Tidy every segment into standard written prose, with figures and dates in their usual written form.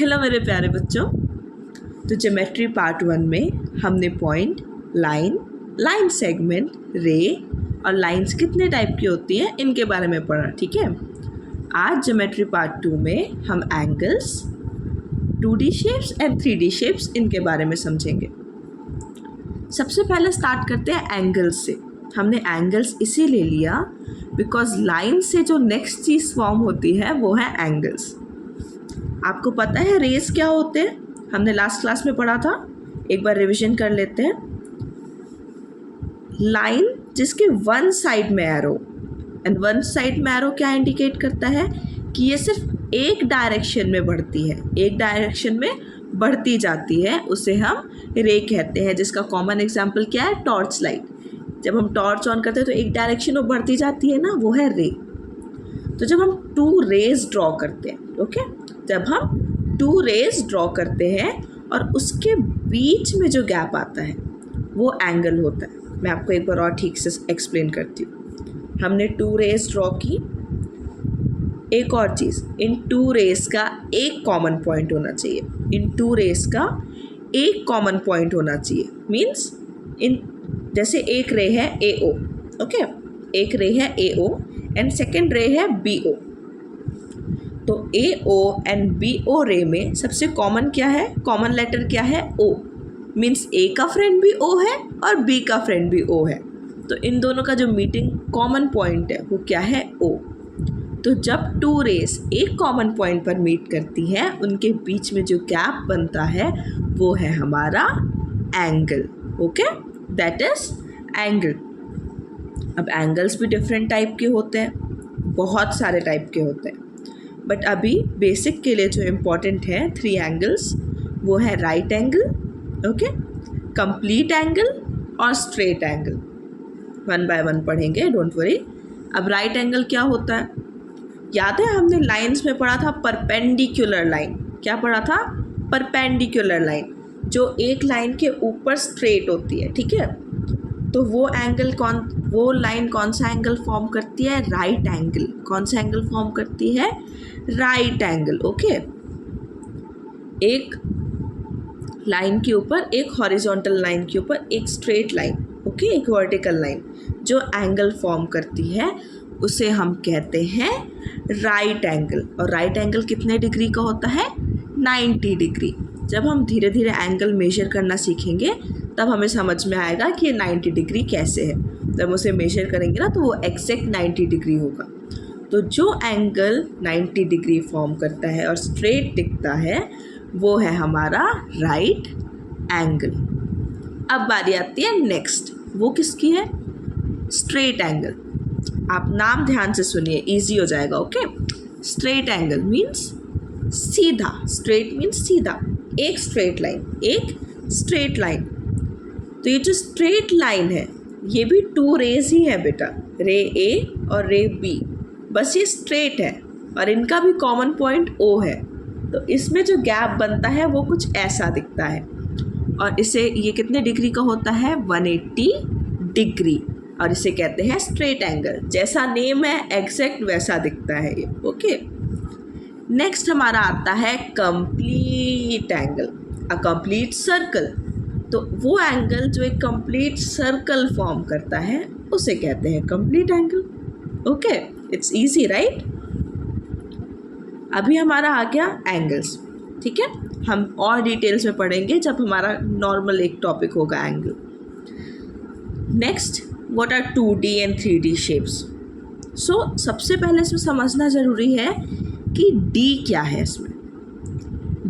Hello मेरे प्यारे बच्चों। तो ज्योमेट्री पार्ट 1 में हमने पॉइंट, लाइन, लाइन सेगमेंट, रे और लाइंस कितने टाइप की होती हैं इनके बारे में पढ़ा। ठीक है, आज ज्योमेट्री पार्ट 2 में हम angles, 2D shapes and 3D shapes इनके बारे में समझेंगे। सबसे पहले स्टार्ट करते हैं एंगल्स से। हमने एंगल्स इसीलिए लिया बिकॉज लाइन से जो नेक्स्ट चीज़ फॉर्म होती है वो है एंगल्स। आपको पता है रेस क्या होते हैं? हमने लास्ट क्लास में पढ़ा था, एक बार रिवीजन कर लेते हैं। लाइन जिसके वन साइड में एरो, एंड वन साइड में एरो क्या इंडिकेट करता है कि ये सिर्फ एक डायरेक्शन में बढ़ती है, एक डायरेक्शन में बढ़ती जाती है, उसे हम रे कहते हैं। जिसका कॉमन एग्जांपल क्या है? Torch light. जब हम टॉर्च ऑन करते हैं तो एक डायरेक्शन में बढ़ती जाती है ना, वो है रे। तो जब हम 2 रेज ड्रॉ करते हैं, ओके, जब हम 2 रेज ड्रॉ करते हैं और उसके बीच में जो गैप आता है वो एंगल होता है। मैं आपको एक बार और ठीक से एक्सप्लेन करती हूँ। हमने 2 रेज ड्रॉ की। एक और चीज़, इन 2 रेज का एक कॉमन पॉइंट होना चाहिए। इन 2 रेज का एक कॉमन पॉइंट होना चाहिए। मीन्स इन जैसे एक रे है AO, ओके, एक रे है AO एंड सेकेंड रे है BO। तो AO एंड BO रे में सबसे कॉमन क्या है? कॉमन लेटर क्या है? O। मीन्स A का फ्रेंड भी O है और B का फ्रेंड भी O है। तो इन दोनों का जो मीटिंग कॉमन पॉइंट है वो क्या है? O। तो जब 2 रेस एक कॉमन पॉइंट पर मीट करती हैं, उनके बीच में जो गैप बनता है वो है हमारा angle. Okay, that is angle. अब एंगल्स भी डिफरेंट टाइप के होते हैं, बहुत सारे टाइप के होते हैं, बट अभी बेसिक के लिए जो इम्पोर्टेंट है 3 एंगल्स, वो है right angle, okay, complete angle और स्ट्रेट एंगल। 1 बाय 1 पढ़ेंगे, डोंट वरी। अब राइट एंगल क्या होता है? याद है हमने लाइंस में पढ़ा था परपेंडिकुलर लाइन। क्या पढ़ा था? परपेंडिकुलर लाइन, जो एक लाइन के ऊपर स्ट्रेट होती है। ठीक है, तो वो लाइन कौन सा एंगल फॉर्म करती है? Right angle. कौन सा एंगल फॉर्म करती है? Right angle. ओके, एक लाइन के ऊपर, एक हॉरिजॉन्टल लाइन के ऊपर एक स्ट्रेट लाइन, ओके, एक वर्टिकल लाइन जो एंगल फॉर्म करती है उसे हम कहते हैं राइट एंगल। और राइट एंगल कितने डिग्री का होता है? 90 डिग्री। जब हम धीरे धीरे एंगल मेजर करना सीखेंगे तब हमें समझ में आएगा कि ये 90 डिग्री कैसे है। जब हम उसे मेजर करेंगे ना तो वो एग्जैक्ट 90 डिग्री होगा। तो जो एंगल 90 डिग्री फॉर्म करता है और स्ट्रेट दिखता है वो है हमारा राइट एंगल। अब बारी आती है नेक्स्ट, वो किसकी है? Straight angle. आप नाम ध्यान से सुनिए, इजी हो जाएगा। ओके, स्ट्रेट एंगल मीन्स सीधा। स्ट्रेट मीन्स सीधा, एक स्ट्रेट लाइन, एक स्ट्रेट लाइन। तो ये जो स्ट्रेट लाइन है ये भी 2 रेज ही है बेटा, रे A और रे B। बस ये स्ट्रेट है और इनका भी कॉमन पॉइंट O है। तो इसमें जो गैप बनता है वो कुछ ऐसा दिखता है और इसे ये कितने डिग्री का होता है? 180 डिग्री। और इसे कहते हैं स्ट्रेट एंगल। जैसा नेम है एग्जैक्ट वैसा दिखता है ये। ओके, नेक्स्ट हमारा आता है complete angle, a complete circle. तो वो एंगल जो एक कंप्लीट सर्कल फॉर्म करता है उसे कहते हैं complete angle. Okay, it's easy right. अभी हमारा आ गया एंगल्स। ठीक है, हम और डिटेल्स में पढ़ेंगे जब हमारा नॉर्मल एक टॉपिक होगा angle. Next, what are 2D and 3D shapes? So सबसे पहले इसमें समझना ज़रूरी है कि D क्या है इसमें।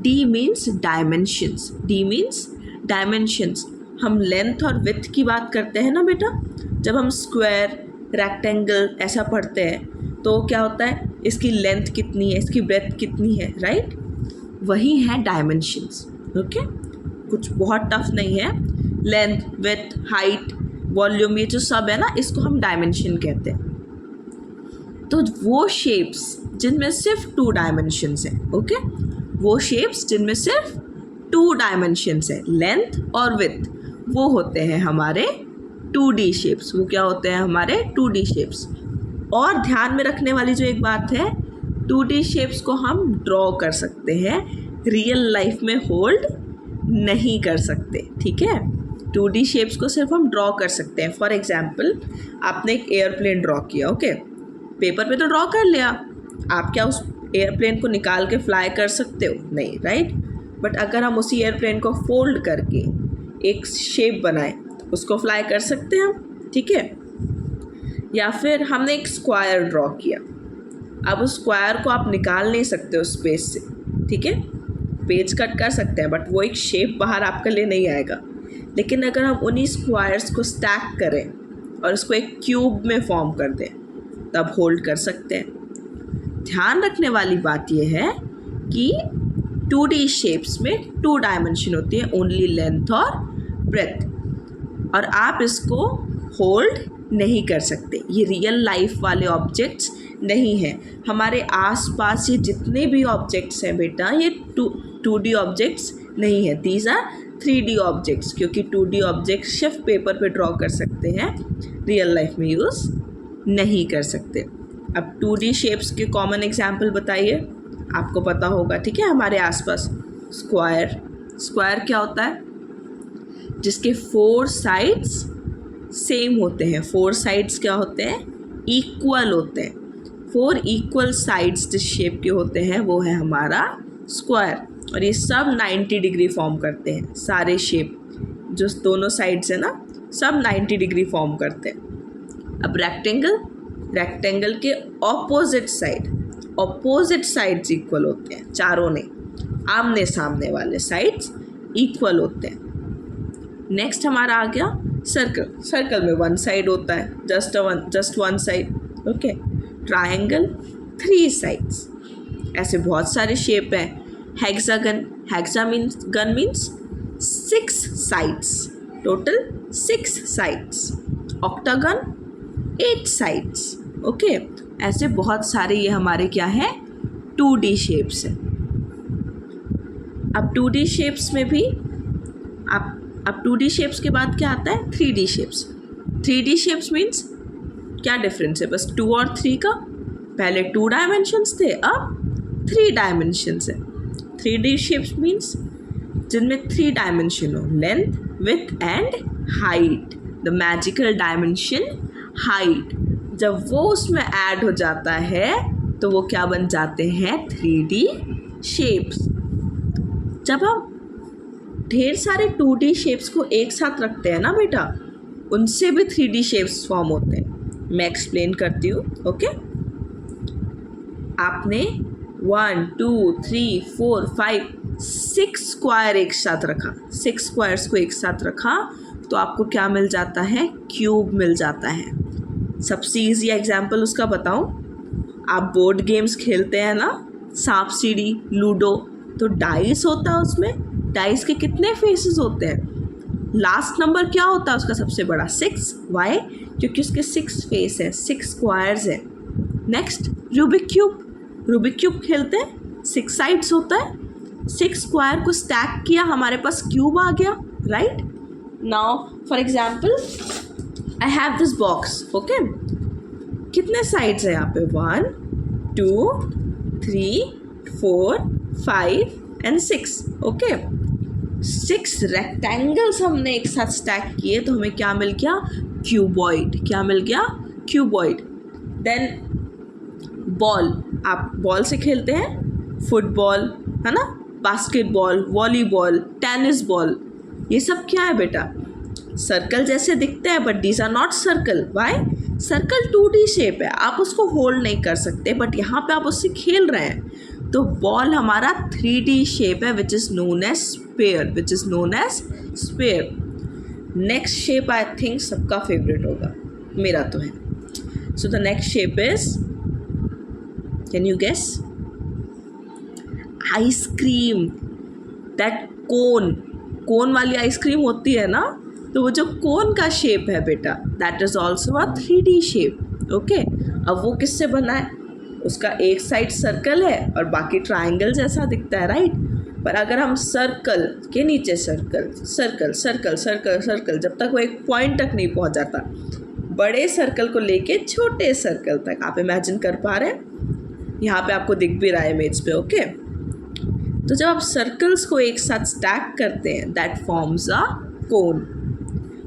D means dimensions. D means dimensions. हम लेंथ और विड्थ की बात करते हैं ना बेटा, जब हम स्क्वायर, रेक्टेंगल ऐसा पढ़ते हैं तो क्या होता है? इसकी लेंथ कितनी है, इसकी ब्रेथ कितनी है, राइट? वही है डायमेंशंस। ओके, कुछ बहुत टफ नहीं है। लेंथ, विड्थ, हाइट, वॉल्यूम, ये जो सब है ना, इसको हम डायमेंशन कहते हैं। तो वो शेप्स जिनमें सिर्फ 2 डायमेंशंस हैं, ओके, वो शेप्स जिनमें सिर्फ 2 डायमेंशंस है, लेंथ और विड्थ, वो होते हैं हमारे 2D शेप्स। वो क्या होते हैं? हमारे 2D शेप्स। और ध्यान में रखने वाली जो एक बात है, 2D शेप्स को हम ड्रॉ कर सकते हैं रियल लाइफ में होल्ड नहीं कर सकते, ठीक है। 2D शेप्स को सिर्फ हम ड्रॉ कर सकते हैं। फॉर एग्जाम्पल, आपने एक एयरप्लेन ड्रॉ किया, ओके, पेपर पे तो ड्रॉ कर लिया, आप क्या उस एयरप्लेन को निकाल के फ्लाई कर सकते हो? नहीं, राइट। बट अगर हम उसी एयरप्लेन को फोल्ड करके एक शेप बनाए, उसको फ्लाई कर सकते हैं हम, ठीक है। या फिर हमने एक स्क्वायर ड्रॉ किया, अब उस स्क्वायर को आप निकाल नहीं सकते उस स्पेस से, ठीक है, पेज कट कर सकते हैं बट वो एक शेप बाहर आपके लिए नहीं आएगा। लेकिन अगर हम उन्हीं स्क्वायर्स को स्टैक करें और उसको एक क्यूब में फॉर्म कर दें, तब होल्ड कर सकते हैं। ध्यान रखने वाली बात यह है कि 2D शेप्स में 2 डायमेंशन होती है, ओनली लेंथ और ब्रेथ, और आप इसको होल्ड नहीं कर सकते। ये रियल लाइफ वाले ऑब्जेक्ट्स नहीं हैं। हमारे आसपास ये जितने भी ऑब्जेक्ट्स हैं बेटा, ये 2D ऑब्जेक्ट्स नहीं है, दीज आर 3D ऑब्जेक्ट्स, क्योंकि 2D ऑब्जेक्ट्स सिर्फ पेपर पे ड्रॉ कर सकते हैं, रियल लाइफ में यूज़ नहीं कर सकते। अब 2D शेप्स के कॉमन एग्जाम्पल बताइए, आपको पता होगा, ठीक है। हमारे आसपास स्क्वायर, स्क्वायर क्या होता है? जिसके 4 साइड्स सेम होते हैं। 4 साइड्स क्या होते हैं? इक्वल होते हैं। 4 इक्वल साइड्स जिस शेप के होते हैं वो है हमारा स्क्वायर, और ये सब 90 डिग्री फॉर्म करते हैं। सारे शेप जो दोनों साइड्स है ना, सब 90 डिग्री फॉर्म करते हैं। अब रेक्टेंगल, रेक्टेंगल के ऑपोजिट साइड्स इक्वल होते हैं, चारों ने आमने सामने वाले साइड्स इक्वल होते हैं। नेक्स्ट हमारा आ गया सर्कल। सर्कल में 1 साइड होता है, just one side, okay. Triangle 3 sides, ऐसे बहुत सारे शेप हैं। Hexagon, hexagon means 6 sides, total 6 sides. Octagon 8 sides, okay. ऐसे बहुत सारे ये हमारे क्या है, 2D शेप्स हैं। अब 2D शेप्स में भी अब 2D शेप्स के बाद क्या आता है? 3D shapes. 3D shapes means क्या डिफरेंस है? बस 2 और 3 का। पहले 2 डायमेंशंस थे, अब 3 डायमेंशंस है। 3D शेप्स मीन्स जिनमें 3 डायमेंशन हो, length, width and height. The magical dimension height, जब वो उसमें ऐड हो जाता है तो वो क्या बन जाते हैं? 3D shapes. जब हम ढेर सारे 2D शेप्स को एक साथ रखते हैं ना बेटा, उनसे भी 3D शेप्स फॉर्म होते हैं। मैं एक्सप्लेन करती हूँ, ओके। आपने 1 2 3 4 5 6 स्क्वायर एक साथ रखा, 6 स्क्वायर्स को एक साथ रखा तो आपको क्या मिल जाता है? क्यूब मिल जाता है। सबसे ईजी एग्जाम्पल उसका बताऊँ, आप बोर्ड गेम्स खेलते हैं ना, सांप सीढ़ी, लूडो, तो डाइस होता है, उसमें डाइस के कितने फेसेस होते हैं? लास्ट नंबर क्या होता है उसका सबसे बड़ा? 6। वाई? क्योंकि उसके 6 फेस हैं, 6 स्क्वायर्स हैं। Next Rubik cube, Rubik cube खेलते हैं, 6 साइड्स होता है, 6 स्क्वायर को स्टैक किया, हमारे पास क्यूब आ गया, right. Now for example I have this box, okay. कितने साइड्स हैं यहाँ पे? 1 2 3 4 5 एंड 6, ओके। 6 रेक्टेंगल्स हमने एक साथ स्टैक किए तो हमें क्या मिल गया? क्यूबॉइड। क्या मिल गया? क्यूबॉइड। देन बॉल, आप बॉल से खेलते हैं, फुटबॉल है ना, बास्केटबॉल, वॉलीबॉल, टेनिस बॉल, ये सब क्या है बेटा? सर्कल जैसे दिखते हैं but these are not circle. Why? Circle 2D shape है, आप उसको होल्ड नहीं कर सकते, बट यहाँ पे आप उससे खेल रहे हैं। तो बॉल हमारा 3D शेप है, which is known as sphere, which is known as sphere. Next shape I think सबका फेवरेट होगा, मेरा तो है। So the next shape is, can you guess? Ice cream. That cone, cone वाली आइसक्रीम होती है ना, तो वो जो कोन का शेप है बेटा, that is also a 3D shape, okay. अब वो किससे बना है? उसका एक साइड सर्कल है और बाकी ट्रायंगल जैसा दिखता है, राइट। पर अगर हम सर्कल के नीचे circle circle circle circle circle, जब तक वो एक पॉइंट तक नहीं पहुंच जाता, बड़े सर्कल को लेके छोटे सर्कल तक, आप इमेजिन कर पा रहे हैं? यहाँ पे आपको दिख भी रहा है इमेज पे, ओके। तो जब आप सर्कल्स को एक साथ स्टैक करते हैं दैट फॉर्म्स अ कोन।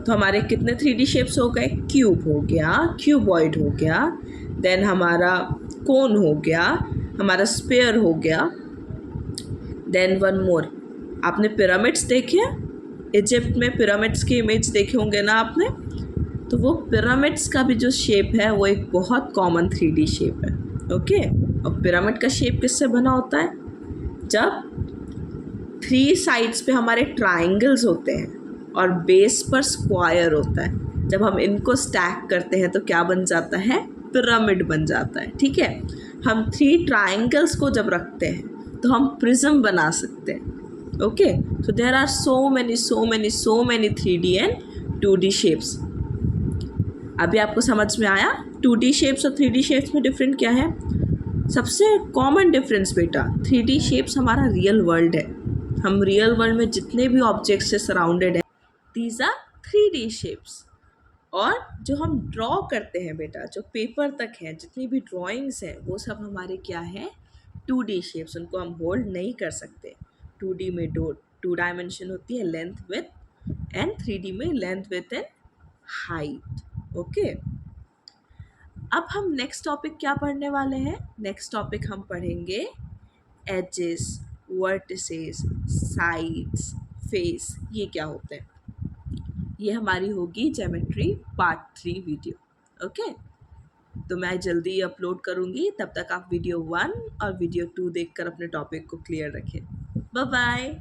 तो हमारे कितने 3D शेप्स हो गए? क्यूब हो गया, क्यूबॉइड हो गया, देन हमारा कोन हो गया, हमारा स्फीयर हो गया, देन वन मोर। आपने पिरामिड्स देखे हैं? इजिप्ट में पिरामिड्स की इमेज देखे होंगे ना आपने? तो वो पिरामिड्स का भी जो शेप है वो एक बहुत कॉमन 3D शेप है। ओके, और पिरामिड का शेप किससे बना होता है? जब 3 साइड्स पे हमारे ट्राइंगल्स होते हैं और बेस पर स्क्वायर होता है। जब हम इनको स्टैक करते हैं तो क्या बन जाता है? पिरामिड बन जाता है। ठीक है, हम 3 ट्राइंगल्स को जब रखते हैं तो हम प्रिज्म बना सकते हैं। Okay, so there are so many 3D and 2D shapes. अभी आपको समझ में आया 2D शेप्स और 3D शेप्स में डिफरेंट क्या है? सबसे कॉमन डिफरेंस बेटा, 3D शेप्स हमारा रियल वर्ल्ड है। हम रियल वर्ल्ड में जितने भी ऑब्जेक्ट्स से सराउंडेड है, दीज आर 3D शेप्स। और जो हम ड्रॉ करते हैं बेटा, जो पेपर तक हैं, जितनी भी ड्राइंग्स हैं, वो सब हमारे क्या है? 2D shapes. उनको हम होल्ड नहीं कर सकते। 2D में 2 डायमेंशन होती है, लेंथ विथ, एंड 3D में length with and height. Okay, अब हम नेक्स्ट टॉपिक क्या पढ़ने वाले हैं? नेक्स्ट टॉपिक हम पढ़ेंगे एजेस, वर्टिसेस, साइड्स, फेस, ये क्या होते हैं। ये हमारी होगी ज्योमेट्री पार्ट 3 वीडियो। ओके, तो मैं जल्दी अपलोड करूँगी, तब तक आप वीडियो 1 और वीडियो 2 देखकर अपने टॉपिक को क्लियर रखें। Bye bye.